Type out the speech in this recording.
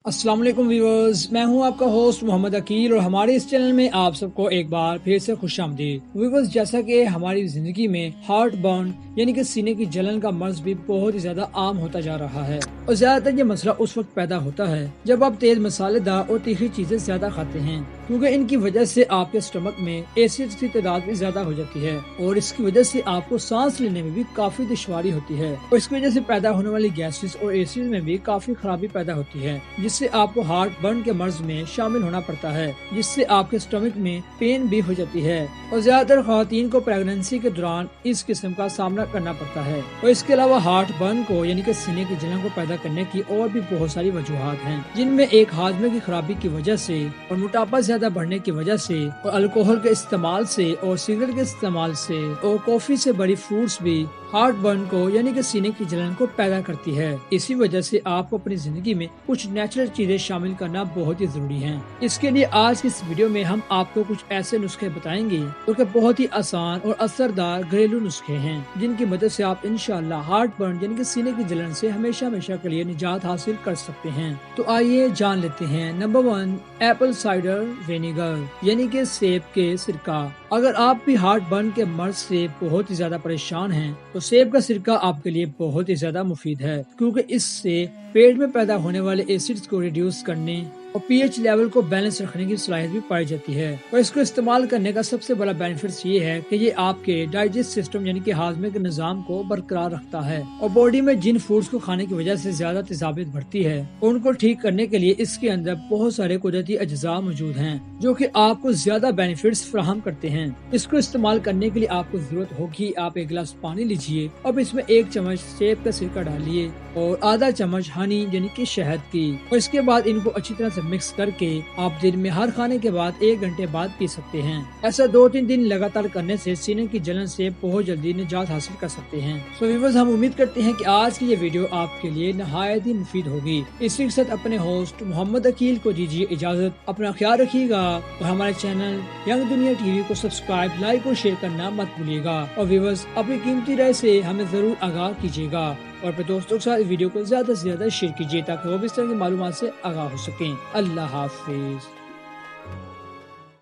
السلام علیکم ویورز، میں ہوں آپ کا ہوسٹ محمد عقیل اور ہمارے اس چینل میں آپ سب کو ایک بار پھر سے خوش آمدید۔ ویورز، جیسا کہ ہماری زندگی میں ہارٹ برن یعنی کہ سینے کی جلن کا مرض بھی بہت ہی زیادہ عام ہوتا جا رہا ہے، اور زیادہ تر یہ مسئلہ اس وقت پیدا ہوتا ہے جب آپ تیز مسالے دار اور تیکھی چیزیں زیادہ کھاتے ہیں، کیونکہ ان کی وجہ سے آپ کے اسٹمک میں ایسڈ کی تعداد بھی زیادہ ہو جاتی ہے اور اس کی وجہ سے آپ کو سانس لینے میں بھی کافی دشواری ہوتی ہے، اور اس کی وجہ سے پیدا ہونے والی گیسز اور ایسڈ میں بھی کافی خرابی پیدا ہوتی ہے، جس سے آپ کو ہارٹ برن کے مرض میں شامل ہونا پڑتا ہے، جس سے آپ کے اسٹمک میں پین بھی ہو جاتی ہے، اور زیادہ تر خواتین کو پریگننسی کے دوران اس قسم کا سامنا کرنا پڑتا ہے۔ اور اس کے علاوہ ہارٹ برن کو یعنی کہ سینے کی جلن کو پیدا کرنے کی اور بھی بہت ساری وجوہات ہیں، جن میں ایک ہاضمے کی خرابی کی وجہ سے اور موٹاپا زیادہ بڑھنے کی وجہ سے اور الکوہل کے استعمال سے اور سگریٹ کے استعمال سے اور کافی سے بڑی فروٹس بھی ہارٹ برن کو یعنی کہ سینے کی جلن کو پیدا کرتی ہے۔ اسی وجہ سے آپ کو اپنی زندگی میں کچھ نیچرل چیزیں شامل کرنا بہت ہی ضروری ہیں۔ اس کے لیے آج کی اس ویڈیو میں ہم آپ کو کچھ ایسے نسخے بتائیں گے جو کہ بہت ہی آسان اور اثردار گھریلو نسخے ہیں، جن کی مدد سے آپ انشاءاللہ ہارٹ برن یعنی کہ سینے کی جلن سے ہمیشہ کے لیے نجات حاصل کر سکتے ہیں۔ تو آئیے جان لیتے ہیں۔ نمبر 1، ایپل سائڈر وینیگر یعنی کہ سیب کے سرکہ۔ اگر آپ بھی ہارٹ برن کے مرض سے بہت ہی زیادہ پریشان ہیں تو سیب کا سرکہ آپ کے لیے بہت ہی زیادہ مفید ہے، کیونکہ اس سے پیٹ میں پیدا ہونے والے ایسڈز کو ریڈیوس کرنے اور پی ایچ لیول کو بیلنس رکھنے کی صلاحیت بھی پائی جاتی ہے، اور اس کو استعمال کرنے کا سب سے بڑا بینیفٹ یہ ہے کہ یہ آپ کے ڈائجسٹ سسٹم یعنی کہ ہاضمے کے نظام کو برقرار رکھتا ہے، اور باڈی میں جن فوڈز کو کھانے کی وجہ سے زیادہ تیزابیت بڑھتی ہے ان کو ٹھیک کرنے کے لیے اس کے اندر بہت سارے قدرتی اجزاء موجود ہیں جو کہ آپ کو زیادہ بینیفٹس فراہم کرتے ہیں۔ اس کو استعمال کرنے کے لیے آپ کو ضرورت ہوگی، آپ ایک گلاس پانی لیجئے، اب اس میں 1 چمچ سیب کا سرکہ ڈالیے اور آدھا چمچ ہنی یعنی کہ شہد کی، اور اس کے بعد ان کو اچھی طرح سے مکس کر کے آپ دن میں ہر کھانے کے بعد 1 گھنٹے بعد پی سکتے ہیں۔ ایسا 2-3 دن لگاتار کرنے سے سینے کی جلن سے بہت جلدی نجات حاصل کر سکتے ہیں۔ سو ویورز، ہم امید کرتے ہیں کہ آج کی یہ ویڈیو آپ کے لیے نہایت ہی مفید ہوگی۔ اسی کے ساتھ اپنے ہوسٹ محمد عقیل کو دیجیے اجازت، اپنا خیال رکھیے گا اور ہمارے چینل ینگ دنیا ٹی وی کو سبسکرائب، لائک اور شیئر کرنا مت بھولیے گا، اور ویورز اپنی قیمتی رائے سے ہمیں ضرور آگاہ کیجیے گا اور اپنے دوستوں کے ساتھ ویڈیو کو زیادہ سے زیادہ شیئر کیجیے تاکہ وہ بھی اس طرح کی معلومات سے آگاہ ہو سکیں۔ اللہ حافظ۔